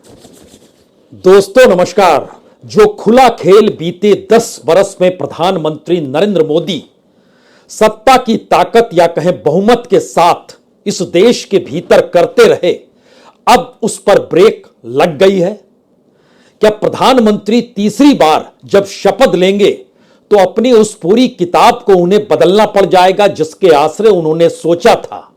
दोस्तों नमस्कार। जो खुला खेल बीते 10 बरस में प्रधानमंत्री नरेंद्र मोदी सत्ता की ताकत या कहें बहुमत के साथ इस देश के भीतर करते रहे, अब उस पर ब्रेक लग गई है। क्या प्रधानमंत्री तीसरी बार जब शपथ लेंगे तो अपनी उस पूरी किताब को उन्हें बदलना पड़ जाएगा जिसके आश्रय उन्होंने सोचा था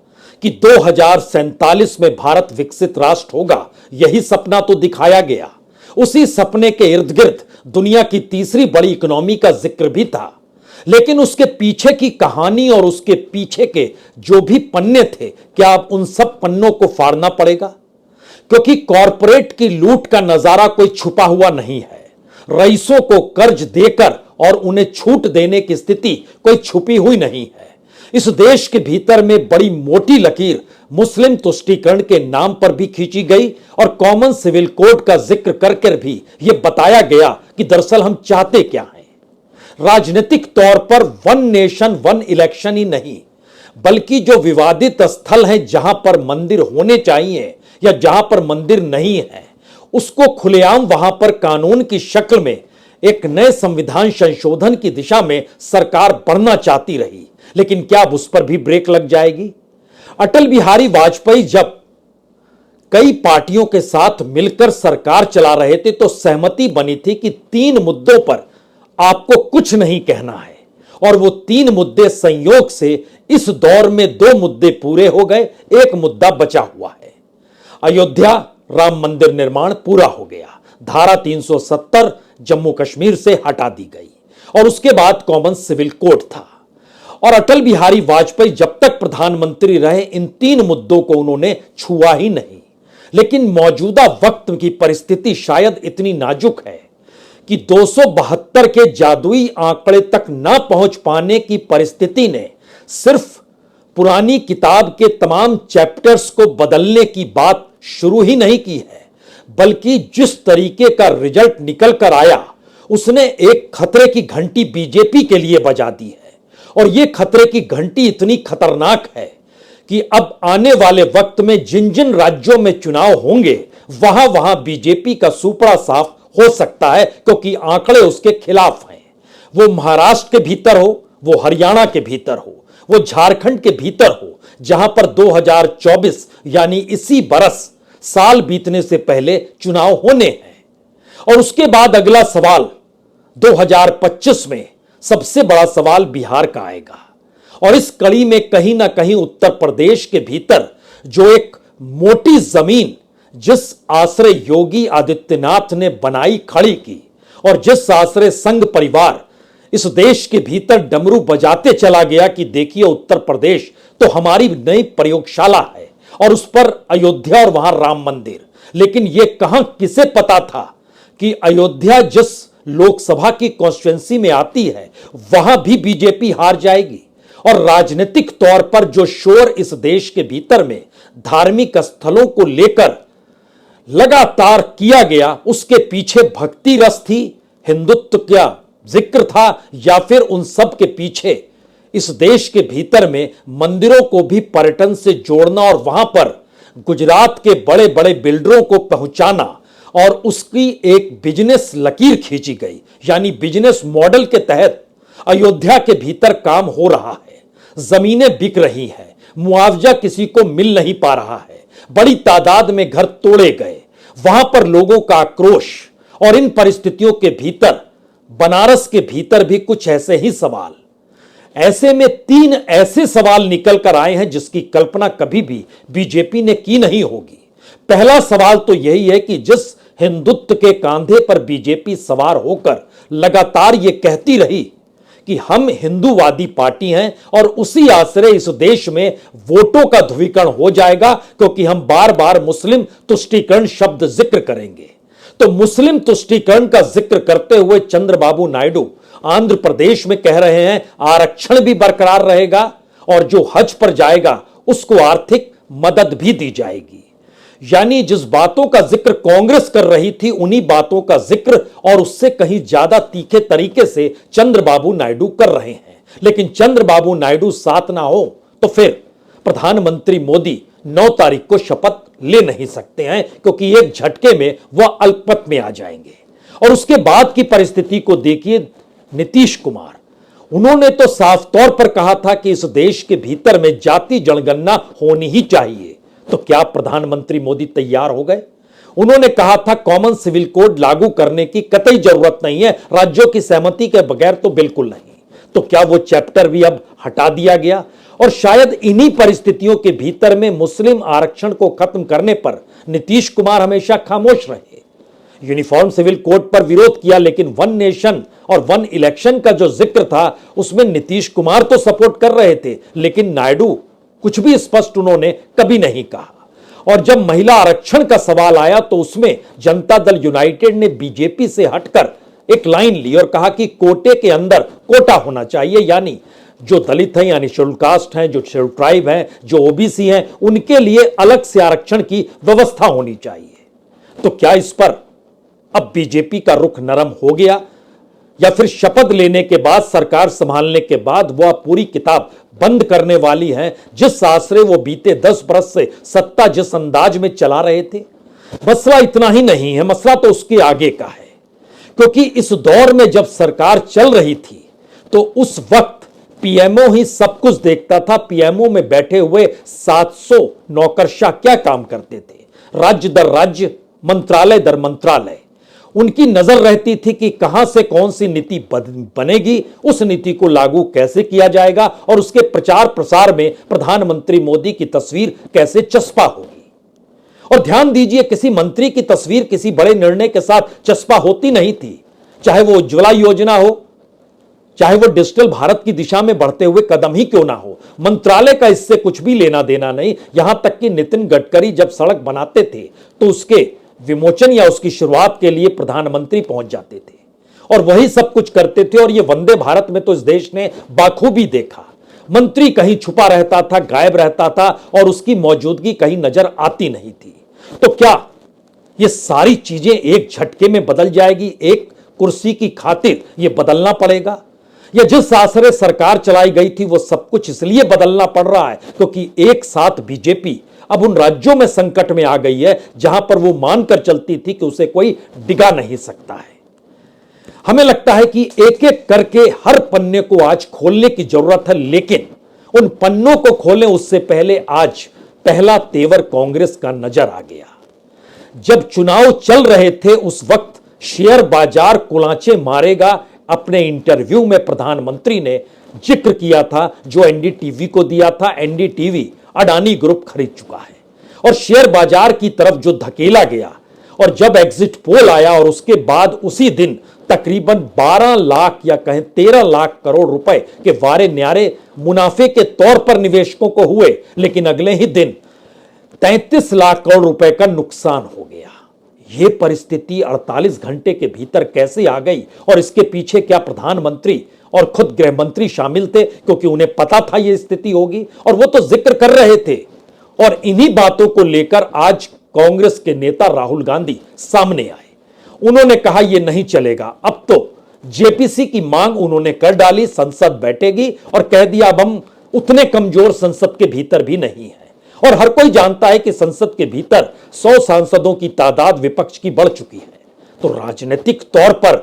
कि 2047 में भारत विकसित राष्ट्र होगा। यही सपना तो दिखाया गया। उसी सपने के इर्द गिर्द दुनिया की तीसरी बड़ी इकोनॉमी का जिक्र भी था, लेकिन उसके पीछे की कहानी और उसके पीछे के जो भी पन्ने थे, क्या अब उन सब पन्नों को फाड़ना पड़ेगा? क्योंकि कॉरपोरेट की लूट का नजारा कोई छुपा हुआ नहीं है। रईसों को कर्ज देकर और उन्हें छूट देने की स्थिति कोई छुपी हुई नहीं है। इस देश के भीतर में बड़ी मोटी लकीर मुस्लिम तुष्टीकरण के नाम पर भी खींची गई और कॉमन सिविल कोड का जिक्र करके भी यह बताया गया कि दरअसल हम चाहते क्या हैं। राजनीतिक तौर पर वन नेशन वन इलेक्शन ही नहीं, बल्कि जो विवादित स्थल हैं जहां पर मंदिर होने चाहिए या जहां पर मंदिर नहीं है, उसको खुलेआम वहां पर कानून की शक्ल में एक नए संविधान संशोधन की दिशा में सरकार बढ़ना चाहती रही। लेकिन क्या अब उस पर भी ब्रेक लग जाएगी? अटल बिहारी वाजपेयी जब कई पार्टियों के साथ मिलकर सरकार चला रहे थे तो सहमति बनी थी कि 3 मुद्दों पर आपको कुछ नहीं कहना है, और वो 3 मुद्दे संयोग से इस दौर में 2 मुद्दे पूरे हो गए, एक मुद्दा बचा हुआ है। अयोध्या राम मंदिर निर्माण पूरा हो गया, धारा 370 जम्मू कश्मीर से हटा दी गई, और उसके बाद कॉमन सिविल कोड था। और अटल बिहारी वाजपेयी जब तक प्रधानमंत्री रहे इन 3 मुद्दों को उन्होंने छुआ ही नहीं। लेकिन मौजूदा वक्त की परिस्थिति शायद इतनी नाजुक है कि 272 के जादुई आंकड़े तक ना पहुंच पाने की परिस्थिति ने सिर्फ पुरानी किताब के तमाम चैप्टर्स को बदलने की बात शुरू ही नहीं की है, बल्कि जिस तरीके का रिजल्ट निकल कर आया उसने एक खतरे की घंटी बीजेपी के लिए बजा दी है। और यह खतरे की घंटी इतनी खतरनाक है कि अब आने वाले वक्त में जिन जिन राज्यों में चुनाव होंगे वहां वहां बीजेपी का सुपड़ा साफ हो सकता है, क्योंकि आंकड़े उसके खिलाफ हैं। वो महाराष्ट्र के भीतर हो, वो हरियाणा के भीतर हो, वो झारखंड के भीतर हो, जहां पर 2024 यानी इसी बरस साल बीतने से पहले चुनाव होने हैं। और उसके बाद अगला सवाल 2025 में सबसे बड़ा सवाल बिहार का आएगा। और इस कड़ी में कहीं ना कहीं उत्तर प्रदेश के भीतर जो एक मोटी जमीन जिस आश्रय योगी आदित्यनाथ ने बनाई खड़ी की, और जिस आश्रय संघ परिवार इस देश के भीतर डमरू बजाते चला गया कि देखिए उत्तर प्रदेश तो हमारी नई प्रयोगशाला है, और उस पर अयोध्या और वहां राम मंदिर। लेकिन यह कहां किसे पता था कि अयोध्या जिस लोकसभा की कॉन्स्टिट्यूएंसी में आती है वहां भी बीजेपी हार जाएगी। और राजनीतिक तौर पर जो शोर इस देश के भीतर में धार्मिक स्थलों को लेकर लगातार किया गया, उसके पीछे भक्ति रस थी, हिंदुत्व का जिक्र था, या फिर उन सब के पीछे इस देश के भीतर में मंदिरों को भी पर्यटन से जोड़ना और वहां पर गुजरात के बड़े बड़े बिल्डरों को पहुंचाना और उसकी एक बिजनेस लकीर खींची गई। यानी बिजनेस मॉडल के तहत अयोध्या के भीतर काम हो रहा है, जमीनें बिक रही हैं, मुआवजा किसी को मिल नहीं पा रहा है, बड़ी तादाद में घर तोड़े गए, वहां पर लोगों का आक्रोश। और इन परिस्थितियों के भीतर बनारस के भीतर भी कुछ ऐसे ही सवाल। ऐसे में 3 ऐसे सवाल निकल कर आए हैं जिसकी कल्पना कभी भी बीजेपी ने की नहीं होगी। पहला सवाल तो यही है कि जिस हिंदुत्व के कांधे पर बीजेपी सवार होकर लगातार यह कहती रही कि हम हिंदूवादी पार्टी हैं और उसी आश्रय इस देश में वोटों का ध्रुवीकरण हो जाएगा, क्योंकि हम बार बार मुस्लिम तुष्टीकरण शब्द जिक्र करेंगे। तो मुस्लिम तुष्टीकरण का जिक्र करते हुए चंद्रबाबू नायडू आंध्र प्रदेश में कह रहे हैं आरक्षण भी बरकरार रहेगा और जो हज पर जाएगा उसको आर्थिक मदद भी दी जाएगी। यानी जिस बातों का जिक्र कांग्रेस कर रही थी उन्हीं बातों का जिक्र और उससे कहीं ज्यादा तीखे तरीके से चंद्रबाबू नायडू कर रहे हैं। लेकिन चंद्रबाबू नायडू साथ ना हो तो फिर प्रधानमंत्री मोदी 9 तारीख को शपथ ले नहीं सकते हैं, क्योंकि एक झटके में वह अल्पमत में आ जाएंगे। और उसके बाद की परिस्थिति को देखिए, नीतीश कुमार, उन्होंने तो साफ तौर पर कहा था कि इस देश के भीतर में जाति जनगणना होनी ही चाहिए। तो क्या प्रधानमंत्री मोदी तैयार हो गए? उन्होंने कहा था कॉमन सिविल कोड लागू करने की कतई जरूरत नहीं है, राज्यों की सहमति के बगैर तो बिल्कुल नहीं। तो क्या वो चैप्टर भी अब हटा दिया गया? और शायद इन्हीं परिस्थितियों के भीतर में मुस्लिम आरक्षण को खत्म करने पर नीतीश कुमार हमेशा खामोश रहे। यूनिफॉर्म सिविल कोड पर विरोध किया, लेकिन वन नेशन और वन इलेक्शन का जो जिक्र था उसमें नीतीश कुमार तो सपोर्ट कर रहे थे, लेकिन नायडू कुछ भी स्पष्ट उन्होंने कभी नहीं कहा। और जब महिला आरक्षण का सवाल आया तो उसमें जनता दल यूनाइटेड ने बीजेपी से हटकर एक लाइन ली और कहा कि कोटे के अंदर कोटा होना चाहिए, यानी जो दलित हैं, यानी शेड्यूल कास्ट हैं, जो शेड्यूल ट्राइब हैं, जो ओबीसी हैं, उनके लिए अलग से आरक्षण की व्यवस्था होनी चाहिए। तो क्या इस पर अब बीजेपी का रुख नरम हो गया, या फिर शपथ लेने के बाद, सरकार संभालने के बाद वह पूरी किताब बंद करने वाली है, जिस आश्रय वो बीते 10 बरस से सत्ता जिस अंदाज में चला रहे थे? मसला इतना ही नहीं है, मसला तो उसके आगे का है। क्योंकि इस दौर में जब सरकार चल रही थी तो उस वक्त पीएमओ ही सब कुछ देखता था। पीएमओ में बैठे हुए 700 नौकरशाह क्या काम करते थे? राज्य दर राज्य, मंत्रालय दर मंत्रालय, उनकी नजर रहती थी कि कहां से कौन सी नीति बनेगी, उस नीति को लागू कैसे किया जाएगा, और उसके प्रचार प्रसार में प्रधानमंत्री मोदी की तस्वीर कैसे चस्पा होगी। और ध्यान दीजिए, किसी मंत्री की तस्वीर किसी बड़े निर्णय के साथ चस्पा होती नहीं थी, चाहे वो उज्ज्वला योजना हो, चाहे वो डिजिटल भारत की दिशा में बढ़ते हुए कदम ही क्यों ना हो। मंत्रालय का इससे कुछ भी लेना देना नहीं। यहां तक कि नितिन गडकरी जब सड़क बनाते थे तो उसके विमोचन या उसकी शुरुआत के लिए प्रधानमंत्री पहुंच जाते थे और वही सब कुछ करते थे। और ये वंदे भारत में तो इस देश ने बाखूबी देखा, मंत्री कहीं छुपा रहता था, गायब रहता था, और उसकी मौजूदगी कहीं नजर आती नहीं थी। तो क्या ये सारी चीजें एक झटके में बदल जाएगी? एक कुर्सी की खातिर ये बदलना पड़ेगा? या जिस आश्रय सरकार चलाई गई थी वो सब कुछ इसलिए बदलना पड़ रहा है क्योंकि एक साथ बीजेपी अब उन राज्यों में संकट में आ गई है जहां पर वो मानकर चलती थी कि उसे कोई डिगा नहीं सकता है। हमें लगता है कि एक एक करके हर पन्ने को आज खोलने की जरूरत है, लेकिन उन पन्नों को खोलें उससे पहले आज पहला तेवर कांग्रेस का नजर आ गया। जब चुनाव चल रहे थे उस वक्त शेयर बाजार कुलांचे मारेगा, अपने इंटरव्यू में प्रधानमंत्री ने जिक्र किया था जो एनडीटीवी को दिया था। एनडीटीवी अडानी ग्रुप खरीद चुका है और शेयर बाजार की तरफ जो धकेला गया, और जब एग्जिट पोल आया और उसके बाद उसी दिन तकरीबन 12 लाख या कहें 13 लाख करोड़ रुपए के वारे न्यारे मुनाफे के तौर पर निवेशकों को हुए, लेकिन अगले ही दिन 33 लाख करोड़ रुपए का नुकसान हो गया। यह परिस्थिति 48 घंटे के भीतर कैसे आ गई, और इसके पीछे क्या प्रधानमंत्री और खुद गृह मंत्री शामिल थे? क्योंकि उन्हें पता था यह स्थिति होगी और वो तो जिक्र कर रहे थे। और इन्हीं बातों को लेकर आज कांग्रेस के नेता राहुल गांधी सामने आए। उन्होंने कहा यह नहीं चलेगा। अब तो जेपीसी की मांग उन्होंने कर डाली, संसद बैठेगी, और कह दिया अब हम उतने कमजोर संसद के भीतर भी नहीं है। और हर कोई जानता है कि संसद के भीतर 100 सांसदों की तादाद विपक्ष की बढ़ चुकी है। तो राजनीतिक तौर पर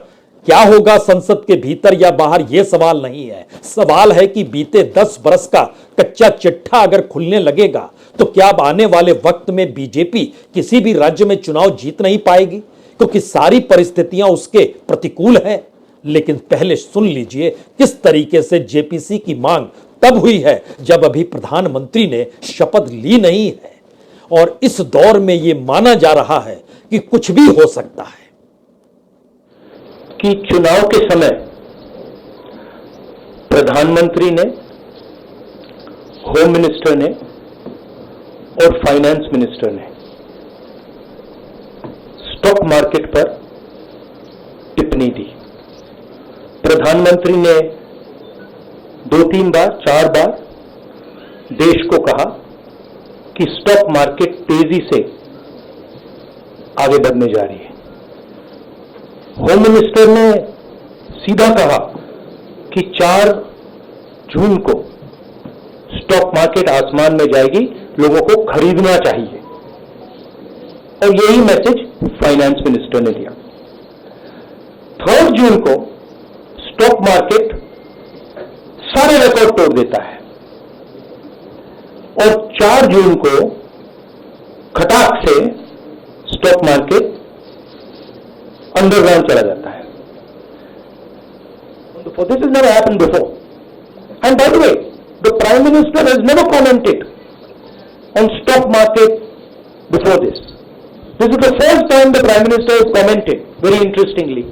क्या होगा संसद के भीतर या बाहर, यह सवाल नहीं है। सवाल है कि बीते 10 बरस का कच्चा चिट्ठा अगर खुलने लगेगा तो क्या अब आने वाले वक्त में बीजेपी किसी भी राज्य में चुनाव जीत नहीं पाएगी, क्योंकि सारी परिस्थितियां उसके प्रतिकूल हैं। लेकिन पहले सुन लीजिए किस तरीके से जेपीसी की मांग तब हुई है जब अभी प्रधानमंत्री ने शपथ ली नहीं है, और इस दौर में यह माना जा रहा है कि कुछ भी हो सकता है। कि चुनाव के समय प्रधानमंत्री ने, होम मिनिस्टर ने और फाइनेंस मिनिस्टर ने स्टॉक मार्केट पर टिप्पणी दी। प्रधानमंत्री ने 2-3 बार 4 बार देश को कहा कि स्टॉक मार्केट तेजी से आगे बढ़ने जा रही है। होम मिनिस्टर ने सीधा कहा कि 4 जून को स्टॉक मार्केट आसमान में जाएगी, लोगों को खरीदना चाहिए। और यही मैसेज फाइनेंस मिनिस्टर ने दिया। 3 जून को स्टॉक मार्केट सारे रिकॉर्ड तोड़ देता है और 4 जून को खटाक से स्टॉक मार्केट अंडरग्राउंड चला जाता है। This has never happened before. And by the way, the Prime Minister has never commented on stock market before this. This is the first time the Prime Minister has commented, very interestingly,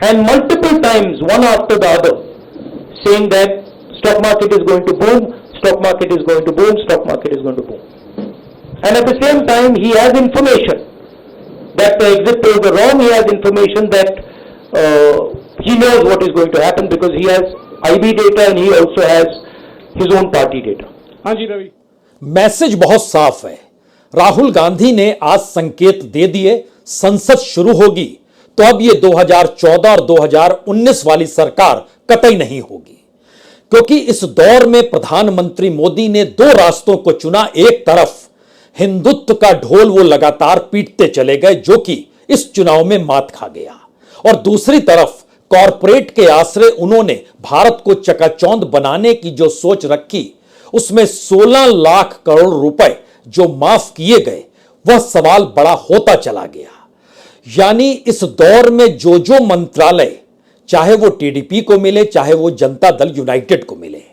and multiple times, one after the other, saying that stock market is going to boom, stock market is going to boom, stock market is going to boom. And at the same time, he has information that the exit polls are wrong. He has information that he knows what is going to happen because he has IB data and he also has his own party data. हाँ जी Ravi, message बहुत साफ है। राहुल गांधी ने आज संकेत दे दिए, संसद शुरू होगी तो अब ये 2014 और 2019 वाली सरकार कतई नहीं होगी, क्योंकि इस दौर में प्रधानमंत्री मोदी ने 2 रास्तों को चुना। एक तरफ हिंदुत्व का ढोल वो लगातार पीटते चले गए, जो कि इस चुनाव में मात खा गया, और दूसरी तरफ कॉरपोरेट के आश्रय उन्होंने भारत को चकाचौंध बनाने की जो सोच रखी, उसमें 16 लाख करोड़ रुपए जो माफ किए गए, वह सवाल बड़ा होता चला गया। यानी इस दौर में जो मंत्रालय, चाहे वो टीडीपी को मिले, चाहे वो जनता दल यूनाइटेड को मिले,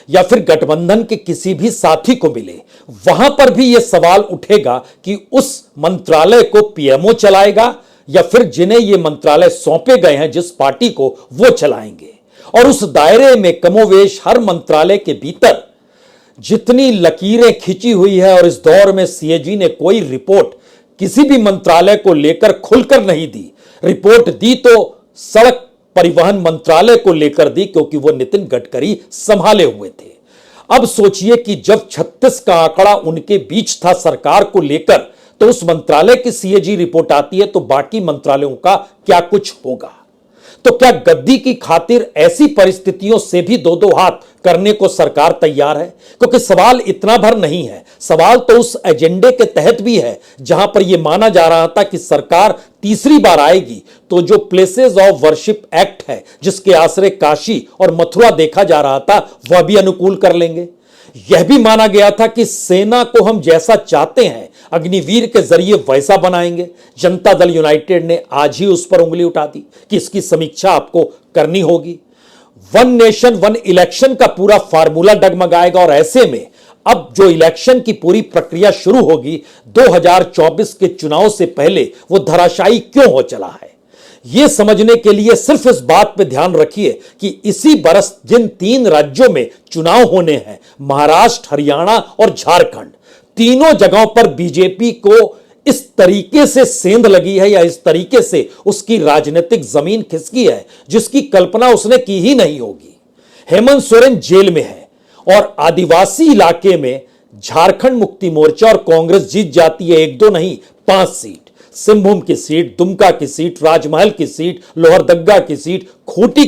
या फिर गठबंधन के किसी भी साथी को मिले, वहां पर भी यह सवाल उठेगा कि उस मंत्रालय को पीएमओ चलाएगा या फिर जिन्हें ये मंत्रालय सौंपे गए हैं जिस पार्टी को, वो चलाएंगे। और उस दायरे में कमोवेश हर मंत्रालय के भीतर जितनी लकीरें खिंची हुई है, और इस दौर में सीएजी ने कोई रिपोर्ट किसी भी मंत्रालय को लेकर खुलकर नहीं दी। रिपोर्ट दी तो सड़क परिवहन मंत्रालय को लेकर दी, क्योंकि वो नितिन गडकरी संभाले हुए थे। अब सोचिए कि जब 36 का आंकड़ा उनके बीच था सरकार को लेकर, तो उस मंत्रालय की सीएजी रिपोर्ट आती है तो बाकी मंत्रालयों का क्या कुछ होगा। तो क्या गद्दी की खातिर ऐसी परिस्थितियों से भी 2-2 हाथ करने को सरकार तैयार है? क्योंकि सवाल इतना भर नहीं है, सवाल तो उस एजेंडे के तहत भी है जहां पर यह माना जा रहा था कि सरकार तीसरी बार आएगी तो जो प्लेसेस ऑफ वर्शिप एक्ट है, जिसके आश्रय काशी और मथुरा देखा जा रहा था, वह भी अनुकूल कर लेंगे। यह भी माना गया था कि सेना को हम जैसा चाहते हैं अग्निवीर के जरिए वैसा बनाएंगे। जनता दल यूनाइटेड ने आज ही उस पर उंगली उठा दी कि इसकी समीक्षा आपको करनी होगी। 1 नेशन 1 इलेक्शन का पूरा फार्मूला डगमगाएगा, और ऐसे में अब जो इलेक्शन की पूरी प्रक्रिया शुरू होगी 2024 के चुनाव से पहले, वो धराशायी क्यों हो चला है। यह समझने के लिए सिर्फ इस बात पर ध्यान रखिए कि इसी बरस जिन 3 राज्यों में चुनाव होने हैं, महाराष्ट्र, हरियाणा और झारखंड, तीनों जगहों पर बीजेपी को इस तरीके से सेंध लगी है, या इस तरीके से उसकी राजनीतिक जमीन खिसकी है, जिसकी कल्पना उसने की ही नहीं होगी। हेमंत सोरेन जेल में है, और आदिवासी इलाके में झारखंड मुक्ति मोर्चा और कांग्रेस जीत जाती है 1-2 नहीं 5 सीट। सिंहभूम की सीट, दुमका की सीट, राजमहल की सीट, लोहरदग्गा की सीट, खूंटी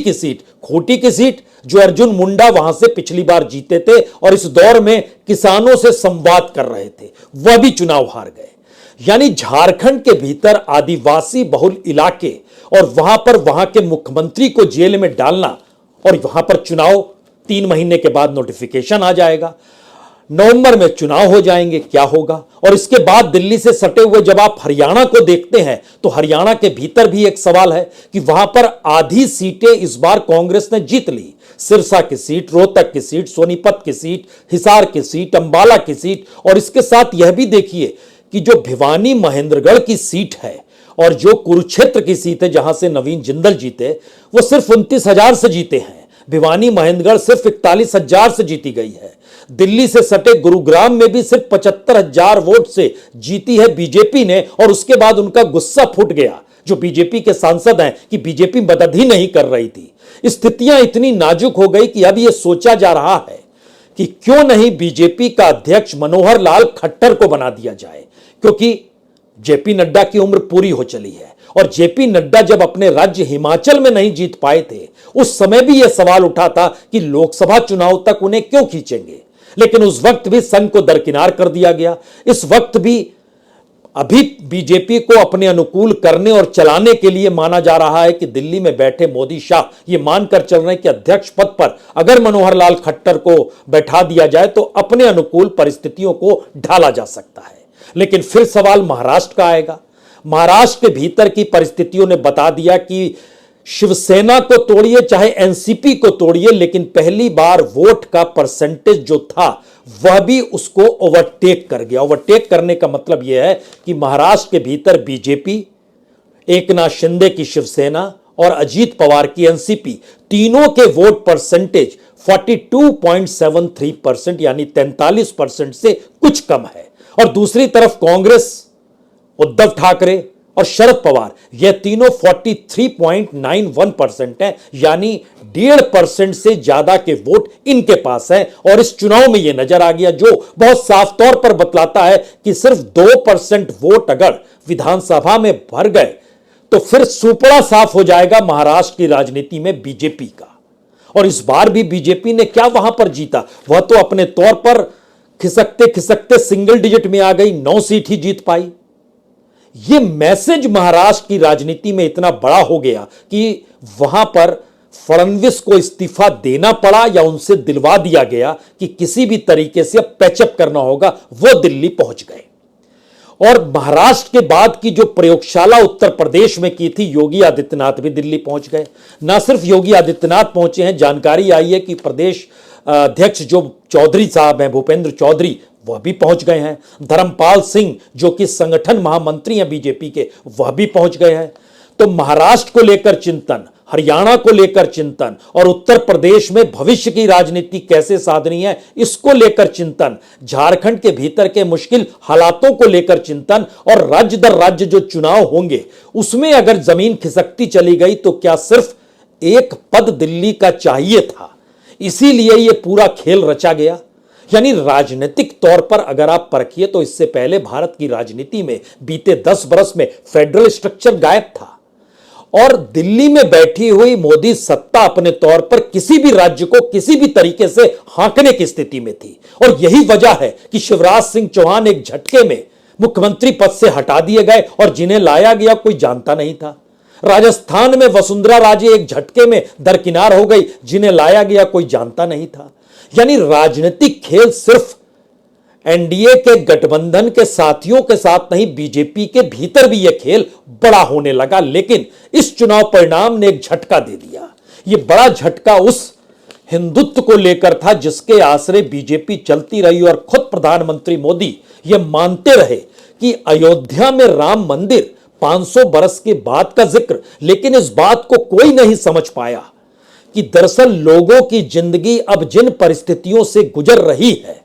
की सीट जो अर्जुन मुंडा वहां से पिछली बार जीते थे और इस दौर में किसानों से संवाद कर रहे थे, वह भी चुनाव हार गए। यानी झारखंड के भीतर आदिवासी बहुल इलाके, और वहां पर वहां के मुख्यमंत्री को जेल में डालना, और वहां पर चुनाव 3 महीने के बाद नोटिफिकेशन आ जाएगा, नवंबर में चुनाव हो जाएंगे, क्या होगा। और इसके बाद दिल्ली से सटे हुए जब आप हरियाणा को देखते हैं, तो हरियाणा के भीतर भी एक सवाल है कि वहां पर आधी सीटें इस बार कांग्रेस ने जीत ली। सिरसा की सीट, रोहतक की सीट, सोनीपत की सीट, हिसार की सीट, अंबाला की सीट, और इसके साथ यह भी देखिए कि जो भिवानी महेंद्रगढ़ की सीट है और जो कुरुक्षेत्र की सीट है जहां से नवीन जिंदल जीते, वो सिर्फ 29,000 से जीते हैं। भिवानी महेंद्रगढ़ सिर्फ 41,000 से जीती गई है। दिल्ली से सटे गुरुग्राम में भी सिर्फ 75,000 वोट से जीती है बीजेपी ने, और उसके बाद उनका गुस्सा फूट गया जो बीजेपी के सांसद हैं कि बीजेपी मदद ही नहीं कर रही थी। स्थितियां इतनी नाजुक हो गई कि अब यह सोचा जा रहा है कि क्यों नहीं बीजेपी का अध्यक्ष मनोहर लाल खट्टर को बना दिया जाए, क्योंकि जेपी नड्डा की उम्र पूरी हो चली है, और जेपी नड्डा जब अपने राज्य हिमाचल में नहीं जीत पाए थे, उस समय भी यह सवाल उठा था कि लोकसभा चुनाव तक उन्हें क्यों खींचेंगे। लेकिन उस वक्त भी संघ को दरकिनार कर दिया गया। इस वक्त भी अभी बीजेपी को अपने अनुकूल करने और चलाने के लिए माना जा रहा है कि दिल्ली में बैठे मोदी शाह ये मानकर चल रहे हैं कि अध्यक्ष पद पर अगर मनोहर लाल खट्टर को बैठा दिया जाए तो अपने अनुकूल परिस्थितियों को ढाला जा सकता है। लेकिन फिर सवाल महाराष्ट्र का आएगा। महाराष्ट्र के भीतर की परिस्थितियों ने बता दिया कि शिवसेना को तोड़िए चाहे एनसीपी को तोड़िए, लेकिन पहली बार वोट का परसेंटेज जो था वह भी उसको ओवरटेक कर गया। ओवरटेक करने का मतलब यह है कि महाराष्ट्र के भीतर बीजेपी, एकनाथ शिंदे की शिवसेना और अजीत पवार की एनसीपी तीनों के वोट परसेंटेज 42.73% यानी 43% से कुछ कम है। और दूसरी तरफ कांग्रेस, उद्धव ठाकरे और शरद पवार ये तीनों 43.91% हैं, यानी 1.5% से ज्यादा के वोट इनके पास हैं। और इस चुनाव में यह नजर आ गया, जो बहुत साफ तौर पर बतलाता है कि सिर्फ 2% वोट अगर विधानसभा में भर गए तो फिर सुपड़ा साफ हो जाएगा महाराष्ट्र की राजनीति में बीजेपी का। और इस बार भी बीजेपी ने क्या वहां पर जीता, वह तो अपने तौर पर खिसकते खिसकते सिंगल डिजिट में आ गई, 9 सीट ही जीत पाई। यह मैसेज महाराष्ट्र की राजनीति में इतना बड़ा हो गया कि वहां पर फडणवीस को इस्तीफा देना पड़ा या उनसे दिलवा दिया गया कि किसी भी तरीके से अब पैचअप करना होगा। वो दिल्ली पहुंच गए। और महाराष्ट्र के बाद की जो प्रयोगशाला उत्तर प्रदेश में की थी, योगी आदित्यनाथ भी दिल्ली पहुंच गए। ना सिर्फ योगी आदित्यनाथ पहुंचे हैं, जानकारी आई है कि प्रदेश अध्यक्ष जो चौधरी साहब हैं, भूपेंद्र चौधरी, वह भी पहुंच गए हैं। धर्मपाल सिंह जो कि संगठन महामंत्री हैं बीजेपी के, वह भी पहुंच गए हैं। तो महाराष्ट्र को लेकर चिंतन, हरियाणा को लेकर चिंतन और उत्तर प्रदेश में भविष्य की राजनीति कैसे साधनी है इसको लेकर चिंतन, झारखंड के भीतर के मुश्किल हालातों को लेकर चिंतन और राज्य दर राज्य जो चुनाव होंगे उसमें अगर जमीन खिसकती चली गई तो क्या सिर्फ एक पद दिल्ली का चाहिए था, इसीलिए यह पूरा खेल रचा गया। यानी राजनीतिक तौर पर अगर आप परखिए तो इससे पहले भारत की राजनीति में बीते 10 बरस में फेडरल स्ट्रक्चर गायब था और दिल्ली में बैठी हुई मोदी सत्ता अपने तौर पर किसी भी राज्य को किसी भी तरीके से हांकने की स्थिति में थी। और यही वजह है कि शिवराज सिंह चौहान एक झटके में मुख्यमंत्री पद से हटा दिए गए और जिन्हें लाया गया कोई जानता नहीं था। राजस्थान में वसुंधरा राजे एक झटके में दरकिनार हो गई, जिन्हें लाया गया कोई जानता नहीं था। यानी राजनीतिक खेल सिर्फ एनडीए के गठबंधन के साथियों के साथ नहीं, बीजेपी के भीतर भी यह खेल बड़ा होने लगा। लेकिन इस चुनाव परिणाम ने एक झटका दे दिया। यह बड़ा झटका उस हिंदुत्व को लेकर था जिसके आसरे बीजेपी चलती रही और खुद प्रधानमंत्री मोदी यह मानते रहे कि अयोध्या में राम मंदिर 500 बरस के बाद का जिक्र, लेकिन इस बात को कोई नहीं समझ पाया कि दरअसल लोगों की जिंदगी अब जिन परिस्थितियों से गुजर रही है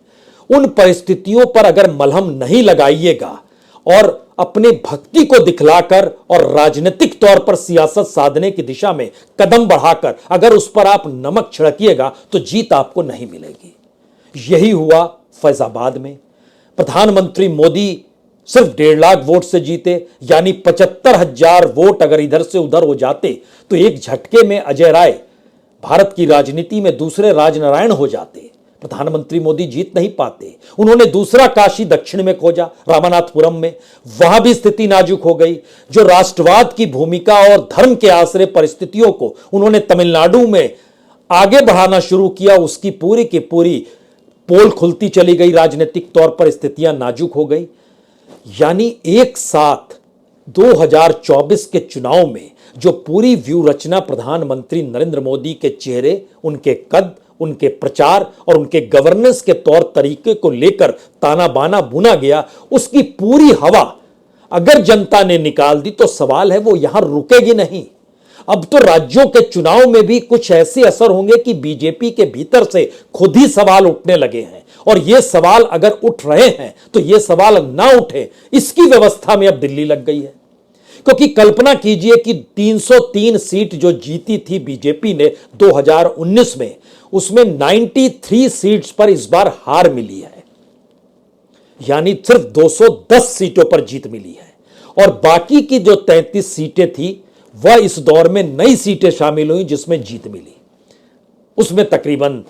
उन परिस्थितियों पर अगर मलहम नहीं लगाइएगा और अपने भक्ति को दिखलाकर और राजनीतिक तौर पर सियासत साधने की दिशा में कदम बढ़ाकर अगर उस पर आप नमक छिड़किएगा तो जीत आपको नहीं मिलेगी। यही हुआ फैजाबाद में। प्रधानमंत्री मोदी सिर्फ 1.5 लाख वोट से जीते, यानी 75,000 वोट अगर इधर से उधर हो जाते तो एक झटके में अजय राय भारत की राजनीति में दूसरे राजनारायण हो जाते। प्रधानमंत्री मोदी जीत नहीं पाते। उन्होंने दूसरा काशी दक्षिण में खोजा, रामानाथपुरम में, वहां भी स्थिति नाजुक हो गई। जो राष्ट्रवाद की भूमिका और धर्म के आश्रय परिस्थितियों को उन्होंने तमिलनाडु में आगे बढ़ाना शुरू किया, उसकी पूरी की पूरी पोल खुलती चली गई, राजनीतिक तौर पर स्थितियां नाजुक हो गई। यानी एक साथ 2024 के चुनाव में जो पूरी व्यू रचना प्रधानमंत्री नरेंद्र मोदी के चेहरे, उनके कद, उनके प्रचार और उनके गवर्नेंस के तौर तरीके को लेकर ताना बाना बुना गया, उसकी पूरी हवा अगर जनता ने निकाल दी तो सवाल है वो यहां रुकेगी नहीं। अब तो राज्यों के चुनाव में भी कुछ ऐसे असर होंगे कि बीजेपी के भीतर से खुद ही सवाल उठने लगे हैं और ये सवाल अगर उठ रहे हैं तो ये सवाल ना उठे इसकी व्यवस्था में अब दिल्ली लग गई है। क्योंकि कल्पना कीजिए कि 303 सीट जो जीती थी बीजेपी ने 2019 में, उसमें 93 सीट्स पर इस बार हार मिली है, यानी सिर्फ 210 सीटों पर जीत मिली है। और बाकी की जो 33 सीटें थी वह इस दौर में नई सीटें शामिल हुई जिसमें जीत मिली। उसमें तकरीबन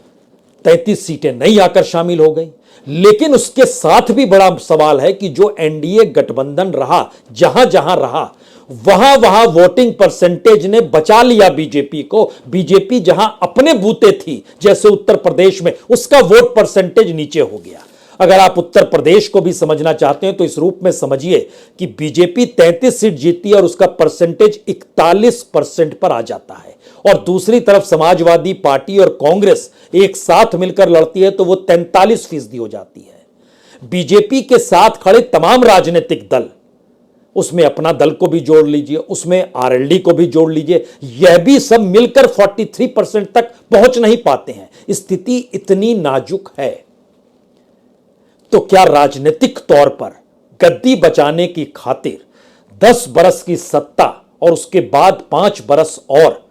33 सीटें नहीं आकर शामिल हो गई। लेकिन उसके साथ भी बड़ा सवाल है कि जो एनडीए गठबंधन रहा, जहां जहां रहा, वहां वहां वोटिंग परसेंटेज ने बचा लिया बीजेपी को। बीजेपी जहां अपने बूते थी, जैसे उत्तर प्रदेश में, उसका वोट परसेंटेज नीचे हो गया। अगर आप उत्तर प्रदेश को भी समझना चाहते हैं तो इस रूप में समझिए कि बीजेपी 33 सीट जीती और उसका परसेंटेज 41% पर आ जाता है, और दूसरी तरफ समाजवादी पार्टी और कांग्रेस एक साथ मिलकर लड़ती है तो वो 43% हो जाती है। बीजेपी के साथ खड़े तमाम राजनीतिक दल, उसमें अपना दल को भी जोड़ लीजिए, उसमें आरएलडी को भी जोड़ लीजिए, यह भी सब मिलकर 43% तक पहुंच नहीं पाते हैं। स्थिति इतनी नाजुक है। तो क्या राजनीतिक तौर पर गद्दी बचाने की खातिर 10 बरस की सत्ता और उसके बाद 5 बरस और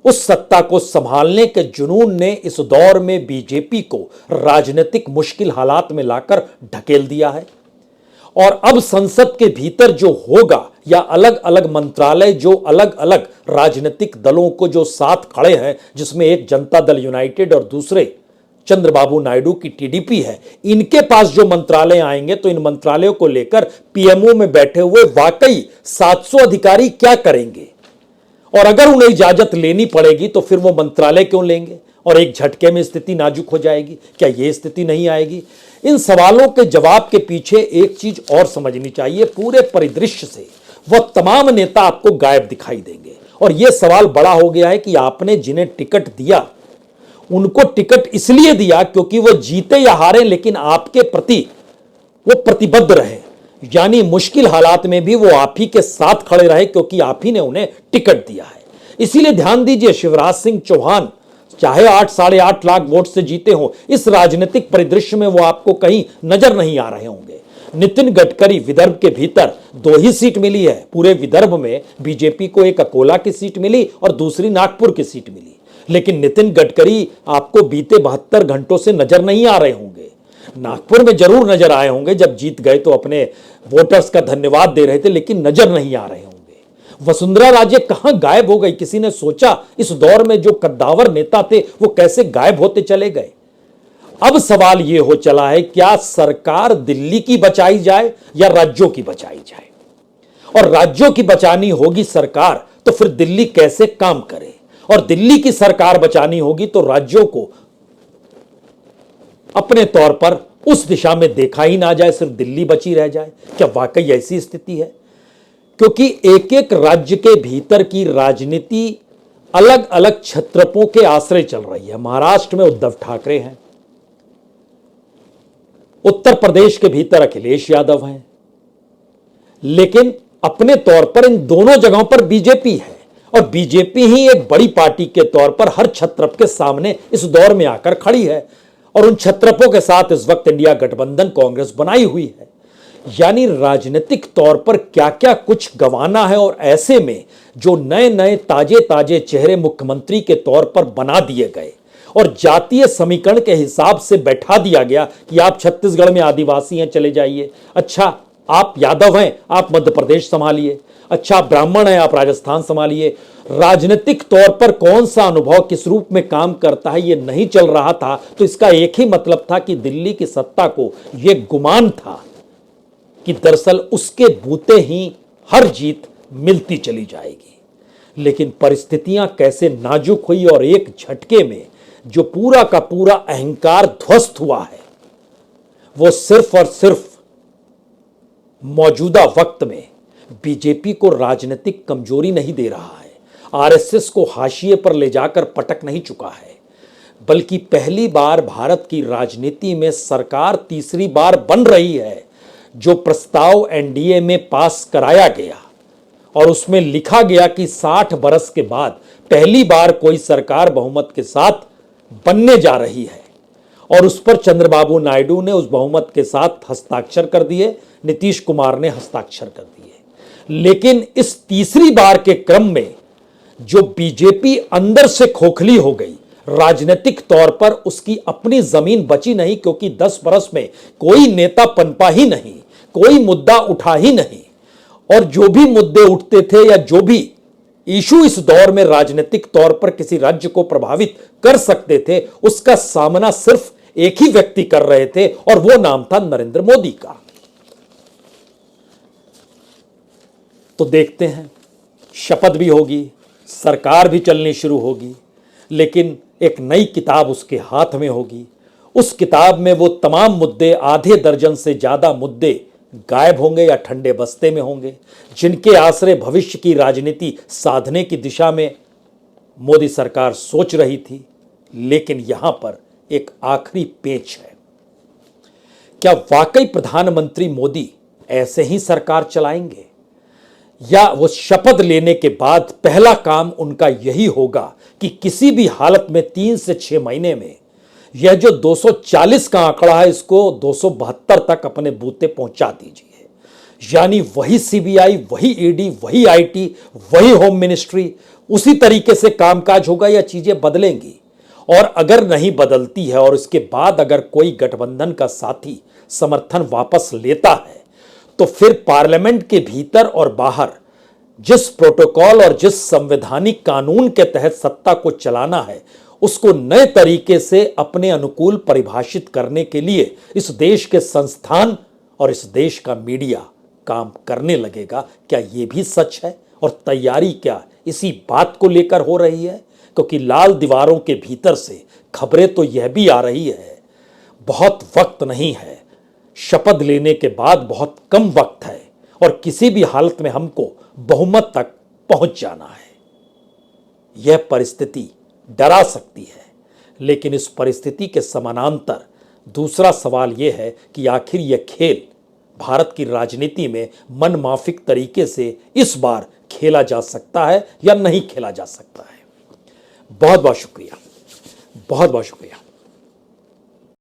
उस सत्ता को संभालने के जुनून ने इस दौर में बीजेपी को राजनीतिक मुश्किल हालात में लाकर ढकेल दिया है? और अब संसद के भीतर जो होगा, या अलग अलग मंत्रालय जो अलग अलग राजनीतिक दलों को जो साथ खड़े हैं, जिसमें एक जनता दल यूनाइटेड और दूसरे चंद्रबाबू नायडू की टीडीपी है, इनके पास जो मंत्रालय आएंगे तो इन मंत्रालयों को लेकर पीएमओ में बैठे हुए वाकई 700 अधिकारी क्या करेंगे? और अगर उन्हें इजाजत लेनी पड़ेगी तो फिर वो मंत्रालय क्यों लेंगे और एक झटके में स्थिति नाजुक हो जाएगी? क्या यह स्थिति नहीं आएगी? इन सवालों के जवाब के पीछे एक चीज और समझनी चाहिए। पूरे परिदृश्य से वह तमाम नेता आपको गायब दिखाई देंगे, और यह सवाल बड़ा हो गया है कि आपने जिन्हें टिकट दिया उनको टिकट इसलिए दिया क्योंकि वो जीते या हारे लेकिन आपके प्रति वो प्रतिबद्ध रहे, यानी मुश्किल हालात में भी वो आप ही के साथ खड़े रहे क्योंकि आप ही ने उन्हें टिकट दिया है। इसीलिए ध्यान दीजिए, शिवराज सिंह चौहान चाहे 8 साढ़े 8 लाख वोट से जीते हों, इस राजनीतिक परिदृश्य में वो आपको कहीं नजर नहीं आ रहे होंगे। नितिन गडकरी, विदर्भ के भीतर 2 ही सीट मिली है पूरे विदर्भ में, बीजेपी को एक अकोला की सीट मिली और दूसरी नागपुर की सीट मिली, लेकिन नितिन गडकरी आपको बीते 72 घंटों से नजर नहीं आ रहे होंगे। नागपुर में जरूर नजर आए होंगे, जब जीत गए तो अपने वोटर्स का धन्यवाद दे रहे थे, लेकिन नजर नहीं आ रहे होंगे। वसुंधरा राजे कहां गायब हो गई? किसी ने सोचा इस दौर में जो कद्दावर नेता थे वो कैसे गायब होते चले गए? अब सवाल यह हो चला है, क्या सरकार दिल्ली की बचाई जाए या राज्यों की बचाई जाए? और राज्यों की बचानी होगी सरकार तो फिर दिल्ली कैसे काम करे, और दिल्ली की सरकार बचानी होगी तो राज्यों को अपने तौर पर उस दिशा में देखा ही ना जाए, सिर्फ दिल्ली बची रह जाए। क्या वाकई ऐसी स्थिति है? क्योंकि एक एक राज्य के भीतर की राजनीति अलग अलग छत्रपों के आश्रय चल रही है। महाराष्ट्र में उद्धव ठाकरे हैं, उत्तर प्रदेश के भीतर अखिलेश यादव हैं, लेकिन अपने तौर पर इन दोनों जगहों पर बीजेपी है, और बीजेपी ही एक बड़ी पार्टी के तौर पर हर छत्रप के सामने इस दौर में आकर खड़ी है, और उन छत्रपों के साथ इस वक्त इंडिया गठबंधन कांग्रेस बनाई हुई है। यानी राजनीतिक तौर पर क्या क्या कुछ गंवाना है, और ऐसे में जो नए नए ताजे ताजे चेहरे मुख्यमंत्री के तौर पर बना दिए गए और जातीय समीकरण के हिसाब से बैठा दिया गया कि आप छत्तीसगढ़ में आदिवासी हैं, चले जाइए, अच्छा आप यादव हैं, आप मध्य प्रदेश संभालिए, अच्छा ब्राह्मण है, आप राजस्थान संभालिए। राजनीतिक तौर पर कौन सा अनुभव किस रूप में काम करता है ये नहीं चल रहा था, तो इसका एक ही मतलब था कि दिल्ली की सत्ता को यह गुमान था कि दरअसल उसके बूते ही हर जीत मिलती चली जाएगी। लेकिन परिस्थितियां कैसे नाजुक हुई, और एक झटके में जो पूरा का पूरा अहंकार ध्वस्त हुआ है, वो सिर्फ और सिर्फ मौजूदा वक्त में बीजेपी को राजनीतिक कमजोरी नहीं दे रहा है, आरएसएस को हाशिए पर ले जाकर पटक नहीं चुका है, बल्कि पहली बार भारत की राजनीति में सरकार तीसरी बार बन रही है। जो प्रस्ताव एनडीए में पास कराया गया और उसमें लिखा गया कि 60 बरस के बाद पहली बार कोई सरकार बहुमत के साथ बनने जा रही है, और उस पर चंद्रबाबू नायडू ने उस बहुमत के साथ हस्ताक्षर कर दिए, नीतीश कुमार ने हस्ताक्षर कर दिए। लेकिन इस तीसरी बार के क्रम में जो बीजेपी अंदर से खोखली हो गई, राजनीतिक तौर पर उसकी अपनी जमीन बची नहीं, क्योंकि 10 बरस में कोई नेता पनपा ही नहीं, कोई मुद्दा उठा ही नहीं, और जो भी मुद्दे उठते थे या जो भी इशू इस दौर में राजनीतिक तौर पर किसी राज्य को प्रभावित कर सकते थे, उसका सामना सिर्फ एक ही व्यक्ति कर रहे थे और वो नाम था नरेंद्र मोदी का। तो देखते हैं, शपथ भी होगी, सरकार भी चलनी शुरू होगी, लेकिन एक नई किताब उसके हाथ में होगी। उस किताब में वो तमाम मुद्दे, आधे दर्जन से ज्यादा मुद्दे गायब होंगे या ठंडे बस्ते में होंगे, जिनके आश्रय भविष्य की राजनीति साधने की दिशा में मोदी सरकार सोच रही थी। लेकिन यहां पर एक आखिरी पेच है। क्या वाकई प्रधानमंत्री मोदी ऐसे ही सरकार चलाएंगे, या वो शपथ लेने के बाद पहला काम उनका यही होगा कि किसी भी हालत में 3 से 6 महीने में यह जो 240 का आंकड़ा है, इसको 272 तक अपने बूते पहुंचा दीजिए। यानी वही सीबीआई, वही ईडी, वही आईटी, वही होम मिनिस्ट्री, उसी तरीके से कामकाज होगा या चीजें बदलेंगी? और अगर नहीं बदलती है और इसके बाद अगर कोई गठबंधन का साथी समर्थन वापस लेता है, तो फिर पार्लियामेंट के भीतर और बाहर जिस प्रोटोकॉल और जिस संवैधानिक कानून के तहत सत्ता को चलाना है, उसको नए तरीके से अपने अनुकूल परिभाषित करने के लिए इस देश के संस्थान और इस देश का मीडिया काम करने लगेगा। क्या यह भी सच है? और तैयारी क्या इसी बात को लेकर हो रही है? क्योंकि लाल दीवारों के भीतर से खबरें तो यह भी आ रही है, बहुत वक्त नहीं है, शपथ लेने के बाद बहुत कम वक्त है और किसी भी हालत में हमको बहुमत तक पहुंच जाना है। यह परिस्थिति डरा सकती है, लेकिन इस परिस्थिति के समानांतर दूसरा सवाल यह है कि आखिर यह खेल भारत की राजनीति में मनमाफिक तरीके से इस बार खेला जा सकता है या नहीं खेला जा सकता है। बहुत बहुत शुक्रिया, बहुत बहुत शुक्रिया।